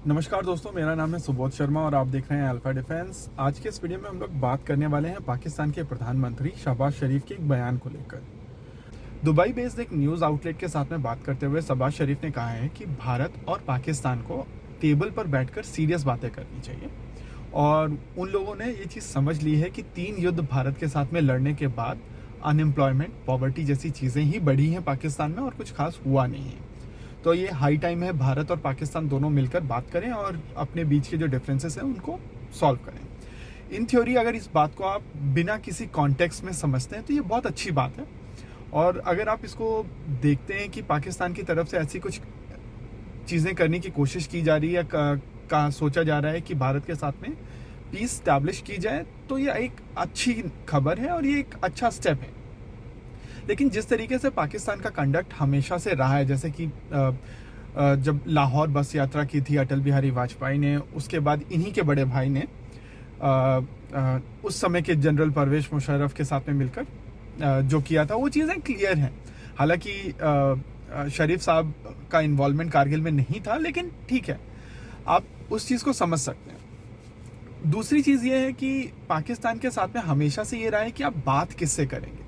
नमस्कार दोस्तों, मेरा नाम है सुबोध शर्मा और आप देख रहे हैं अल्फा डिफेंस। आज के इस वीडियो में हम लोग बात करने वाले हैं पाकिस्तान के प्रधानमंत्री शहबाज शरीफ के एक बयान को लेकर। दुबई बेस्ड एक न्यूज़ आउटलेट के साथ में बात करते हुए शहबाज शरीफ ने कहा है कि भारत और पाकिस्तान को टेबल पर बैठकर सीरियस बातें करनी चाहिए और उन लोगों ने ये चीज़ समझ ली है कि 3 युद्ध भारत के साथ में लड़ने के बाद अनएम्प्लॉयमेंट, पॉवर्टी जैसी चीज़ें ही बढ़ी हैं पाकिस्तान में और कुछ खास हुआ नहीं है। तो ये हाई टाइम है भारत और पाकिस्तान दोनों मिलकर बात करें और अपने बीच के जो डिफरेंसेस हैं उनको सॉल्व करें। इन थ्योरी अगर इस बात को आप बिना किसी कॉन्टेक्स्ट में समझते हैं तो ये बहुत अच्छी बात है। और अगर आप इसको देखते हैं कि पाकिस्तान की तरफ से ऐसी कुछ चीज़ें करने की कोशिश की जा रही है का सोचा जा रहा है कि भारत के साथ में पीस स्टैब्लिश की जाए, तो ये एक अच्छी खबर है और ये एक अच्छा स्टेप है। लेकिन जिस तरीके से पाकिस्तान का कंडक्ट हमेशा से रहा है, जैसे कि जब लाहौर बस यात्रा की थी अटल बिहारी वाजपेयी ने, उसके बाद इन्हीं के बड़े भाई ने उस समय के जनरल परवेज मुशर्रफ के साथ में मिलकर जो किया था, वो चीज़ें क्लियर हैं। हालांकि शरीफ साहब का इन्वॉल्वमेंट कारगिल में नहीं था, लेकिन ठीक है, आप उस चीज़ को समझ सकते हैं। दूसरी चीज़ ये है कि पाकिस्तान के साथ में हमेशा से ये रहा है कि आप बात किससे करेंगे।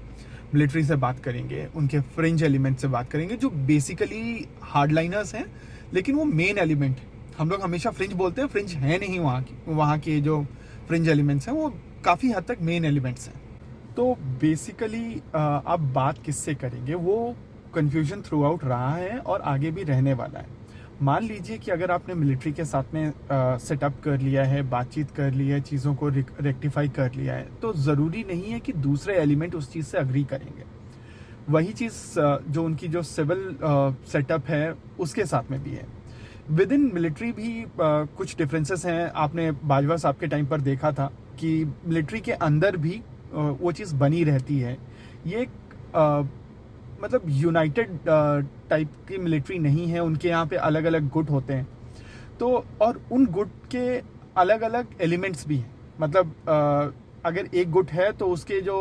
मिलिट्री से बात करेंगे, उनके फ्रिंज एलिमेंट से बात करेंगे जो बेसिकली हार्डलाइनर्स हैं, लेकिन वो मेन एलिमेंट है। हम लोग हमेशा फ्रिंज बोलते हैं, फ्रिंज है नहीं वहाँ के जो फ्रिंज एलिमेंट्स हैं वो काफ़ी हद तक मेन एलिमेंट्स हैं। तो बेसिकली आप बात किससे करेंगे, वो कन्फ्यूजन थ्रू आउट रहा है और आगे भी रहने वाला है। मान लीजिए कि अगर आपने मिलिट्री के साथ में सेटअप कर लिया है, बातचीत कर ली है, चीज़ों को रेक्टिफाई कर लिया है, तो ज़रूरी नहीं है कि दूसरे एलिमेंट उस चीज़ से अग्री करेंगे। वही चीज़ जो उनकी जो सिविल सेटअप है उसके साथ में भी है। विद इन मिलिट्री भी कुछ डिफरेंसेस हैं। आपने बाजवा साहब के टाइम पर देखा था कि मिलिट्री के अंदर भी वो चीज़ बनी रहती है। ये मतलब यूनाइटेड टाइप की मिलिट्री नहीं है, उनके यहाँ पे अलग अलग गुट होते हैं। तो और उन गुट के अलग अलग एलिमेंट्स भी हैं। मतलब अगर एक गुट है तो उसके जो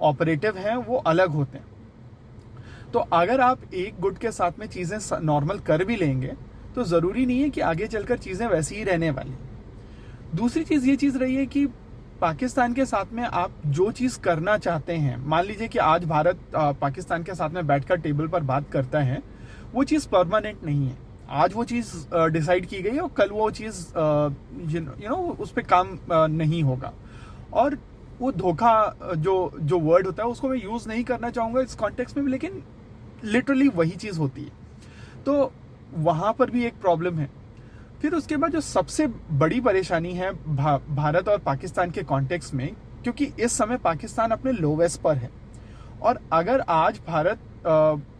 ऑपरेटिव हैं वो अलग होते हैं। तो अगर आप एक गुट के साथ में चीज़ें नॉर्मल कर भी लेंगे तो ज़रूरी नहीं है कि आगे चलकर चीज़ें वैसी ही रहने वाली। दूसरी चीज़ ये चीज़ रही है कि पाकिस्तान के साथ में आप जो चीज़ करना चाहते हैं, मान लीजिए कि आज भारत पाकिस्तान के साथ में बैठकर टेबल पर बात करता है, वो चीज़ परमानेंट नहीं है। आज वो चीज़ डिसाइड की गई और कल वो चीज़ यू नो उस पर काम नहीं होगा। और वो धोखा जो वर्ड होता है उसको मैं यूज़ नहीं करना चाहूँगा इस कॉन्टेक्स्ट में, लेकिन लिटरली वही चीज़ होती है। तो वहाँ पर भी एक प्रॉब्लम है। फिर उसके बाद जो सबसे बड़ी परेशानी है भारत और पाकिस्तान के कॉन्टेक्स्ट में, क्योंकि इस समय पाकिस्तान अपने लोवेस्ट पर है और अगर आज भारत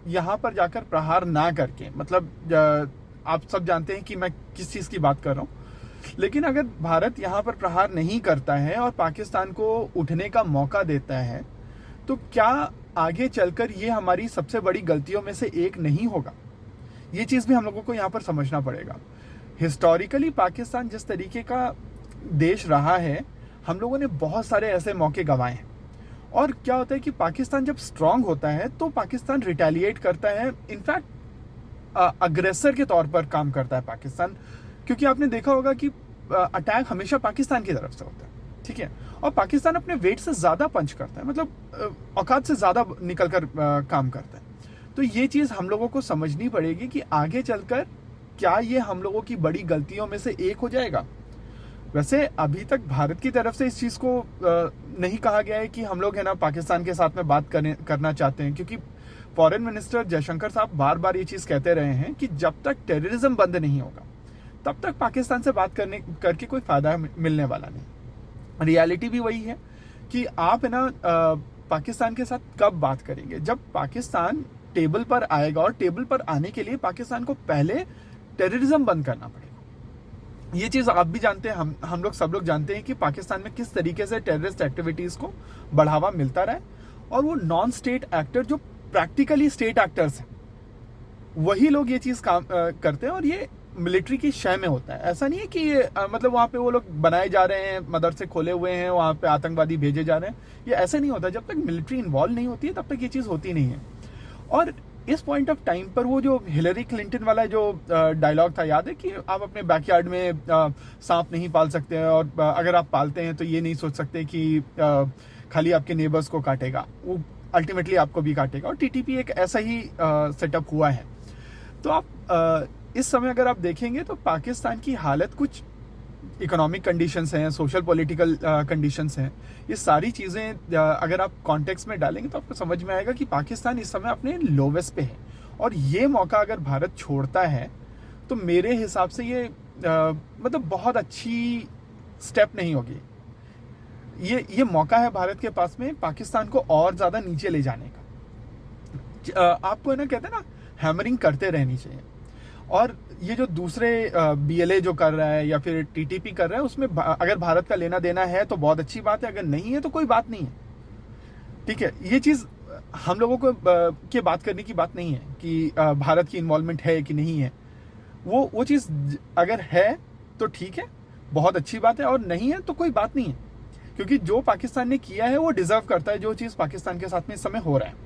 यहाँ पर जाकर प्रहार ना करके, मतलब आप सब जानते हैं कि मैं किस चीज़ की बात कर रहा हूँ, लेकिन अगर भारत यहाँ पर प्रहार नहीं करता है और पाकिस्तान को उठने का मौका देता है, तो क्या आगे चलकर ये हमारी सबसे बड़ी गलतियों में से एक नहीं होगा? ये चीज़ भी हम लोगों को यहाँ पर समझना पड़ेगा। हिस्टोरिकली पाकिस्तान जिस तरीके का देश रहा है, हम लोगों ने बहुत सारे ऐसे मौके गंवाए हैं। और क्या होता है कि पाकिस्तान जब स्ट्रांग होता है तो पाकिस्तान रिटेलिएट करता है, इनफैक्ट अग्रेसर के तौर पर काम करता है पाकिस्तान। क्योंकि आपने देखा होगा कि अटैक हमेशा पाकिस्तान की तरफ से होता है, ठीक है, और पाकिस्तान अपने वेट से ज़्यादा पंच करता है, मतलब औकात से ज़्यादा निकल कर काम करता है। तो ये चीज़ हम लोगों को समझनी पड़ेगी कि आगे चलकर क्या ये हम लोगों की बड़ी गलतियों में से एक हो जाएगा। वैसे अभी तक भारत की तरफ से इस चीज़ को नहीं कहा गया है कि हम लोग है ना पाकिस्तान के साथ में बात करना चाहते हैं, क्योंकि फॉरेन मिनिस्टर जयशंकर साहब बार बार ये चीज़ कहते रहे हैं कि जब तक टेररिज्म बंद नहीं होगा तब तक पाकिस्तान से बात करके कोई फ़ायदा मिलने वाला नहीं। रियलिटी भी वही है कि आप है ना पाकिस्तान के साथ कब बात करेंगे, जब पाकिस्तान टेबल पर आएगा, और टेबल पर आने के लिए पाकिस्तान को पहले टेररिज्म बंद करना पड़ेगा। ये चीज़ आप भी जानते हैं, हम लोग सब लोग जानते हैं कि पाकिस्तान में किस तरीके से टेररिस्ट एक्टिविटीज़ को बढ़ावा मिलता रहा है। और वो नॉन स्टेट एक्टर जो प्रैक्टिकली स्टेट एक्टर्स हैं, वही लोग ये चीज़ काम करते हैं। और ये मिलिट्री की शय में होता है। ऐसा नहीं है कि मतलब वहाँ पे वो लोग बनाए जा रहे हैं, मदरसे खोले हुए हैं, वहाँ पे आतंकवादी भेजे जा रहे हैं। ये ऐसे नहीं होता। जब तक मिलिट्री इन्वॉल्व नहीं होती है तब तक ये चीज़ होती नहीं है। और इस पॉइंट ऑफ टाइम पर वो जो हिलरी क्लिंटन वाला जो डायलॉग था, याद है कि आप अपने बैकयार्ड में सांप नहीं पाल सकते हैं, और अगर आप पालते हैं तो ये नहीं सोच सकते कि खाली आपके नेबर्स को काटेगा, वो अल्टीमेटली आपको भी काटेगा। और टीटीपी एक ऐसा ही सेटअप हुआ है। तो आप इस समय अगर आप देखेंगे तो पाकिस्तान की हालत कुछ इकोनॉमिक कंडीशंस हैं, सोशल पॉलिटिकल कंडीशंस हैं, ये सारी चीज़ें अगर आप कॉन्टेक्स्ट में डालेंगे तो आपको समझ में आएगा कि पाकिस्तान इस समय अपने लोवेस्ट पे है। और ये मौका अगर भारत छोड़ता है तो मेरे हिसाब से ये मतलब बहुत अच्छी स्टेप नहीं होगी। ये मौका है भारत के पास में पाकिस्तान को और ज़्यादा नीचे ले जाने का। आपको है ना, कहते हैं ना, हैमरिंग करते रहनी चाहिए। और ये जो दूसरे बीएलए जो कर रहा है या फिर टीटीपी कर रहा है, उसमें अगर भारत का लेना देना है तो बहुत अच्छी बात है, अगर नहीं है तो कोई बात नहीं है, ठीक है। ये चीज़ हम लोगों को के बात करने की बात नहीं है कि भारत की इन्वॉल्वमेंट है कि नहीं है। वो चीज़ अगर है तो ठीक है, बहुत अच्छी बात है, और नहीं है तो कोई बात नहीं है, क्योंकि जो पाकिस्तान ने किया है वो डिजर्व करता है जो चीज़ पाकिस्तान के साथ में इस समय हो रहा है।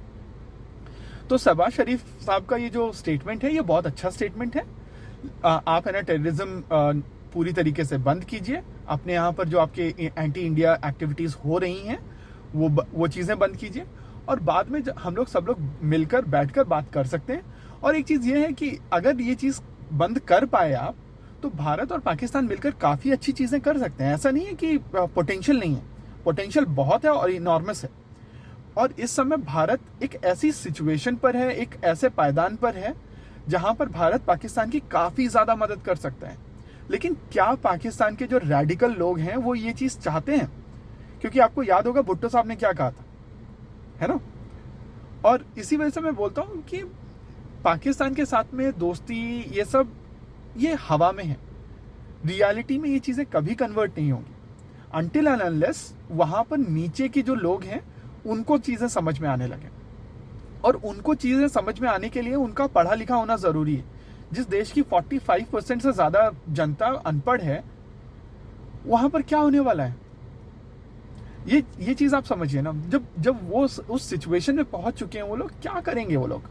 तो शहबाज शरीफ साहब का ये जो स्टेटमेंट है, ये बहुत अच्छा स्टेटमेंट है। आप है ना टेररिज्म पूरी तरीके से बंद कीजिए। अपने यहाँ पर जो आपके एंटी इंडिया एक्टिविटीज़ हो रही हैं वो चीज़ें बंद कीजिए, और बाद में हम लोग सब लोग मिलकर बैठकर बात कर सकते हैं। और एक चीज़ ये है कि अगर ये चीज़ बंद कर पाए आप, तो भारत और पाकिस्तान मिलकर काफ़ी अच्छी चीज़ें कर सकते हैं। ऐसा नहीं है कि पोटेंशियल नहीं है, पोटेंशियल बहुत है और इनॉर्मस है। और इस समय भारत एक ऐसी सिचुएशन पर है, एक ऐसे पायदान पर है जहां पर भारत पाकिस्तान की काफ़ी ज़्यादा मदद कर सकता है। लेकिन क्या पाकिस्तान के जो रेडिकल लोग हैं वो ये चीज़ चाहते हैं? क्योंकि आपको याद होगा भुट्टो साहब ने क्या कहा था, है ना। और इसी वजह से मैं बोलता हूँ कि पाकिस्तान के साथ में दोस्ती ये सब ये हवा में है, रियलिटी में ये चीज़ें कभी कन्वर्ट नहीं होंगी अनटिल एंड अनलेस वहाँ पर नीचे के जो लोग हैं उनको चीज़ें समझ में आने लगे। और उनको चीज़ें समझ में आने के लिए उनका पढ़ा लिखा होना ज़रूरी है। जिस देश की 45% से ज़्यादा जनता अनपढ़ है, वहाँ पर क्या होने वाला है, ये चीज़ आप समझिए ना। जब वो उस सिचुएशन में पहुंच चुके हैं, वो लोग क्या करेंगे वो लोग।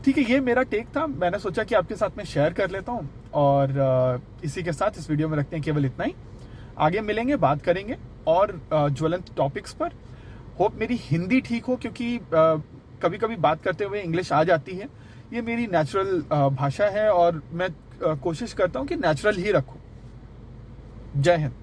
ठीक है, ये मेरा टेक था, मैंने सोचा कि आपके साथ में शेयर कर लेता हूँ। और इसी के साथ इस वीडियो में रखते हैं केवल इतना ही। आगे मिलेंगे, बात करेंगे और ज्वलंत टॉपिक्स पर। होप मेरी हिंदी ठीक हो, क्योंकि कभी कभी बात करते हुए इंग्लिश आ जाती है। ये मेरी नेचुरल भाषा है और मैं कोशिश करता हूँ कि नेचुरल ही रखूँ। जय हिंद।